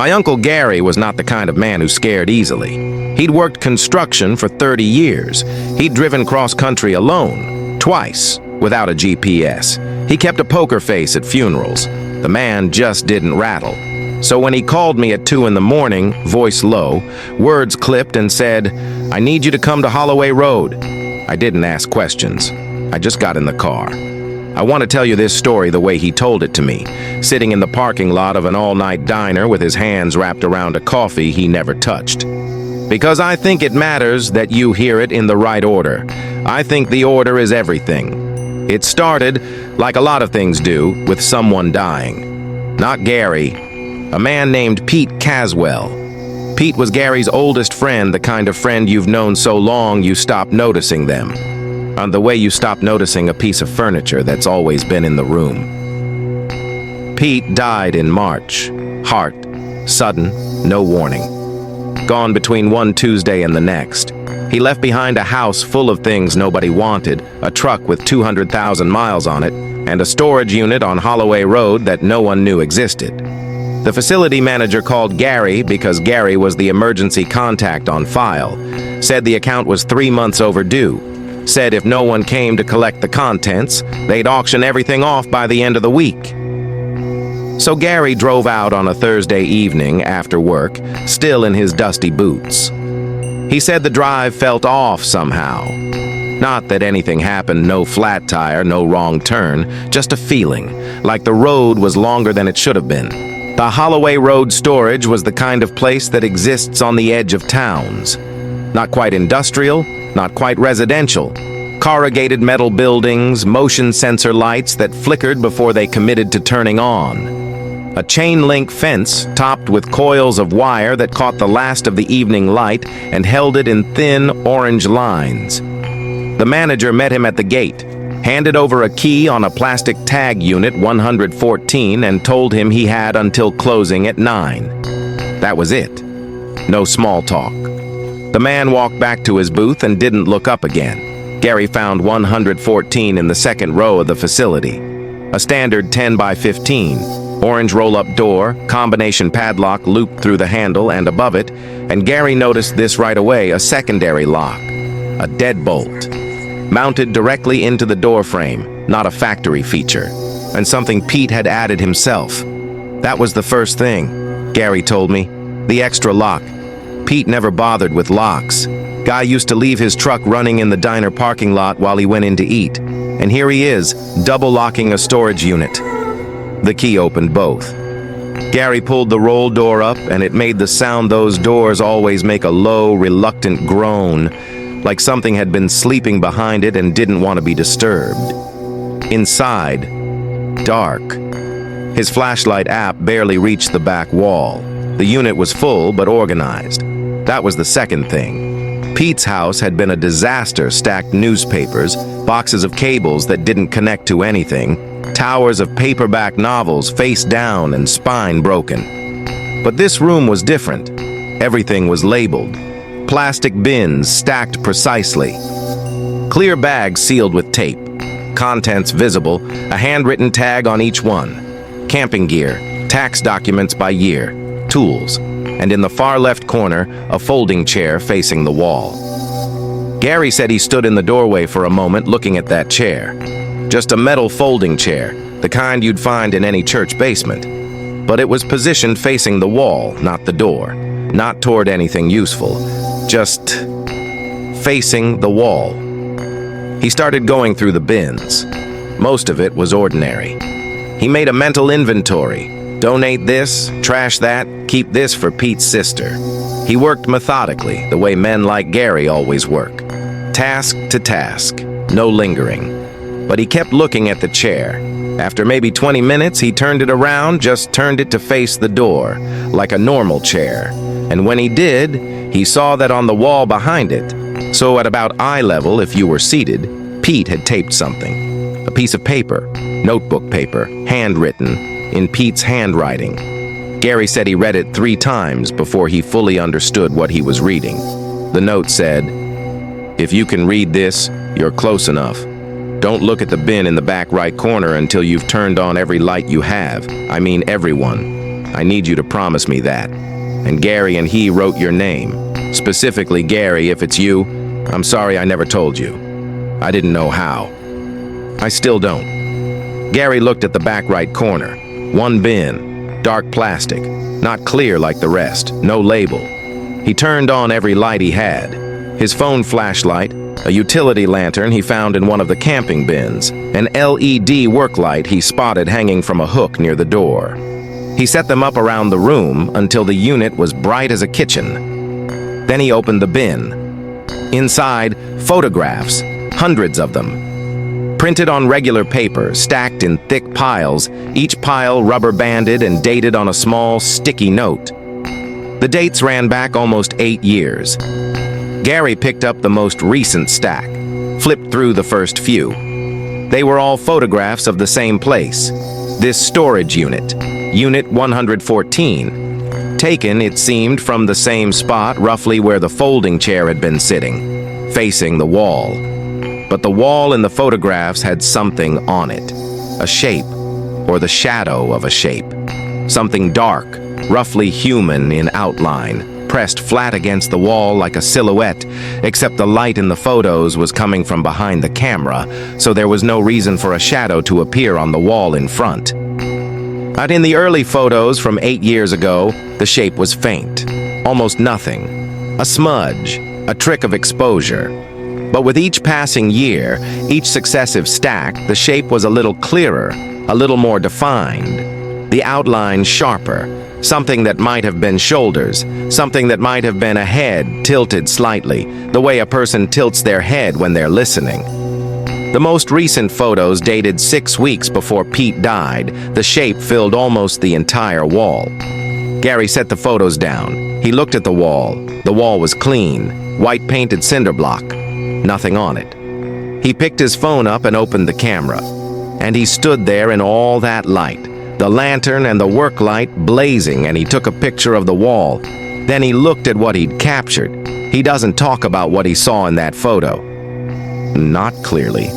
My Uncle Gary was not the kind of man who scared easily. He'd worked construction for 30 years. He'd driven cross-country alone, twice, without a GPS. He kept a poker face at funerals. The man just didn't rattle. So when he called me at 2 in the morning, voice low, words clipped and said, "I need you to come to Holloway Road," I didn't ask questions. I just got in the car. I want to tell you this story the way he told it to me, sitting in the parking lot of an all-night diner with his hands wrapped around a coffee he never touched. Because I think it matters that you hear it in the right order. I think the order is everything. It started, like a lot of things do, with someone dying. Not Gary. A man named Pete Caswell. Pete was Gary's oldest friend, the kind of friend you've known so long you stop noticing them. On the way you stop noticing a piece of furniture that's always been in the room. Pete died in March. Heart. Sudden. No warning. Gone between one Tuesday and the next. He left behind a house full of things nobody wanted, a truck with 200,000 miles on it, and a storage unit on Holloway Road that no one knew existed. The facility manager called Gary because Gary was the emergency contact on file. Said the account was 3 months overdue. Said if no one came to collect the contents, they'd auction everything off by the end of the week. So Gary drove out on a Thursday evening after work, still in his dusty boots. He said the drive felt off somehow. Not that anything happened, no flat tire, no wrong turn, just a feeling, like the road was longer than it should have been. The Holloway Road storage was the kind of place that exists on the edge of towns. Not quite industrial, not quite residential. Corrugated metal buildings, motion sensor lights that flickered before they committed to turning on. A chain-link fence topped with coils of wire that caught the last of the evening light and held it in thin orange lines. The manager met him at the gate, handed over a key on a plastic tag unit 114 and told him he had until closing at 9. That was it. No small talk. The man walked back to his booth and didn't look up again. Gary found 114 in the second row of the facility. A standard 10 by 15, orange roll-up door, combination padlock looped through the handle and above it, and Gary noticed this right away, a secondary lock, a deadbolt, mounted directly into the door frame, not a factory feature, and something Pete had added himself. That was the first thing, Gary told me, the extra lock. Pete never bothered with locks. Guy used to leave his truck running in the diner parking lot while he went in to eat. And here he is, double-locking a storage unit. The key opened both. Gary pulled the roll door up, and it made the sound those doors always make, a low, reluctant groan, like something had been sleeping behind it and didn't want to be disturbed. Inside, dark. His flashlight app barely reached the back wall. The unit was full but organized. That was the second thing. Pete's house had been a disaster, stacked newspapers, boxes of cables that didn't connect to anything, towers of paperback novels face down and spine broken. But this room was different. Everything was labeled. Plastic bins stacked precisely. Clear bags sealed with tape. Contents visible, a handwritten tag on each one. Camping gear, tax documents by year, tools, and in the far left corner, a folding chair facing the wall. Gary said he stood in the doorway for a moment looking at that chair. Just a metal folding chair, the kind you'd find in any church basement. But it was positioned facing the wall, not the door, not toward anything useful, just facing the wall. He started going through the bins. Most of it was ordinary. He made a mental inventory. Donate this, trash that, keep this for Pete's sister. He worked methodically, the way men like Gary always work. Task to task, no lingering. But he kept looking at the chair. After maybe 20 minutes, he turned it around, just turned it to face the door, like a normal chair. And when he did, he saw that on the wall behind it, so at about eye level if you were seated, Pete had taped something. A piece of paper, notebook paper, handwritten, in Pete's handwriting. Gary said he read it 3 times before he fully understood what he was reading. The note said, "If you can read this, you're close enough. Don't look at the bin in the back right corner until you've turned on every light you have. I mean everyone. I need you to promise me that. And Gary and he wrote your name. Specifically, Gary, if it's you, I'm sorry I never told you. I didn't know how. I still don't. Gary looked at the back right corner. One bin, dark plastic, not clear like the rest, no label. He turned on every light he had. His phone flashlight, a utility lantern he found in one of the camping bins, an LED work light he spotted hanging from a hook near the door. He set them up around the room until the unit was bright as a kitchen. Then he opened the bin. Inside, photographs, hundreds of them. Printed on regular paper, stacked in thick piles, each pile rubber-banded and dated on a small, sticky note. The dates ran back almost 8 years. Gary picked up the most recent stack, flipped through the first few. They were all photographs of the same place, this storage unit, Unit 114, taken, it seemed, from the same spot roughly where the folding chair had been sitting, facing the wall. But the wall in the photographs had something on it, a shape, or the shadow of a shape. Something dark, roughly human in outline, pressed flat against the wall like a silhouette, except the light in the photos was coming from behind the camera, so there was no reason for a shadow to appear on the wall in front. But in the early photos from 8 years ago, the shape was faint, almost nothing, a smudge, a trick of exposure. But with each passing year, each successive stack, the shape was a little clearer, a little more defined, the outline sharper. Something that might have been shoulders, something that might have been a head tilted slightly, the way a person tilts their head when they're listening. The most recent photos dated 6 weeks before Pete died. The shape filled almost the entire wall. Gary set the photos down. He looked at the wall. The wall was clean, white painted cinder block, nothing on it. He picked his phone up and opened the camera. And he stood there in all that light. The lantern and the work light blazing, and he took a picture of the wall. Then he looked at what he'd captured. He doesn't talk about what he saw in that photo. Not clearly.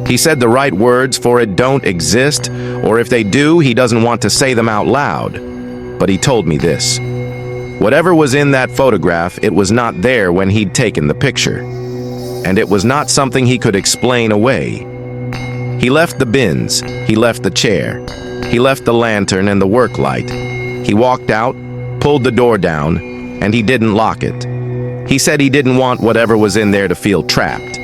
He said the right words for it don't exist, or if they do, he doesn't want to say them out loud. But he told me this. Whatever was in that photograph, it was not there when he'd taken the picture. And it was not something he could explain away. He left the bins. He left the chair. He left the lantern and the work light. He walked out, pulled the door down, and he didn't lock it. He said he didn't want whatever was in there to feel trapped.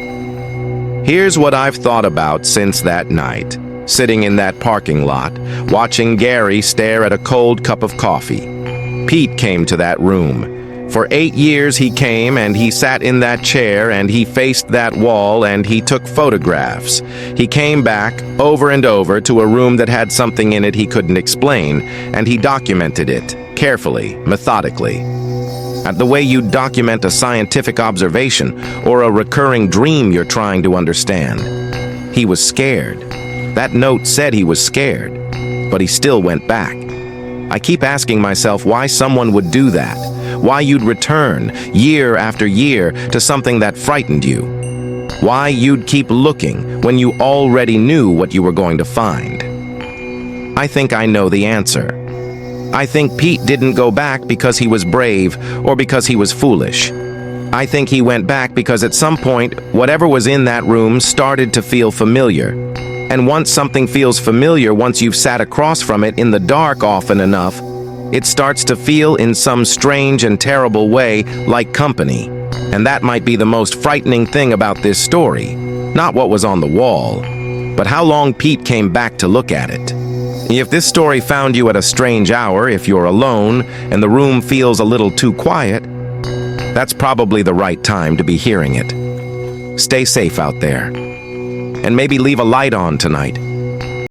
Here's what I've thought about since that night, sitting in that parking lot, watching Gary stare at a cold cup of coffee. Pete came to that room. For 8 years he came and he sat in that chair and he faced that wall and he took photographs. He came back over and over to a room that had something in it he couldn't explain, and he documented it, carefully, methodically. The way you document a scientific observation or a recurring dream you're trying to understand. He was scared. That note said he was scared, but he still went back. I keep asking myself why someone would do that. Why you'd return, year after year, to something that frightened you. Why you'd keep looking when you already knew what you were going to find. I think I know the answer. I think Pete didn't go back because he was brave or because he was foolish. I think he went back because at some point, whatever was in that room started to feel familiar. And once something feels familiar, once you've sat across from it in the dark often enough, it starts to feel in some strange and terrible way like company. And that might be the most frightening thing about this story. Not what was on the wall, but how long Pete came back to look at it. If this story found you at a strange hour, if you're alone and the room feels a little too quiet, that's probably the right time to be hearing it. Stay safe out there. And maybe leave a light on tonight.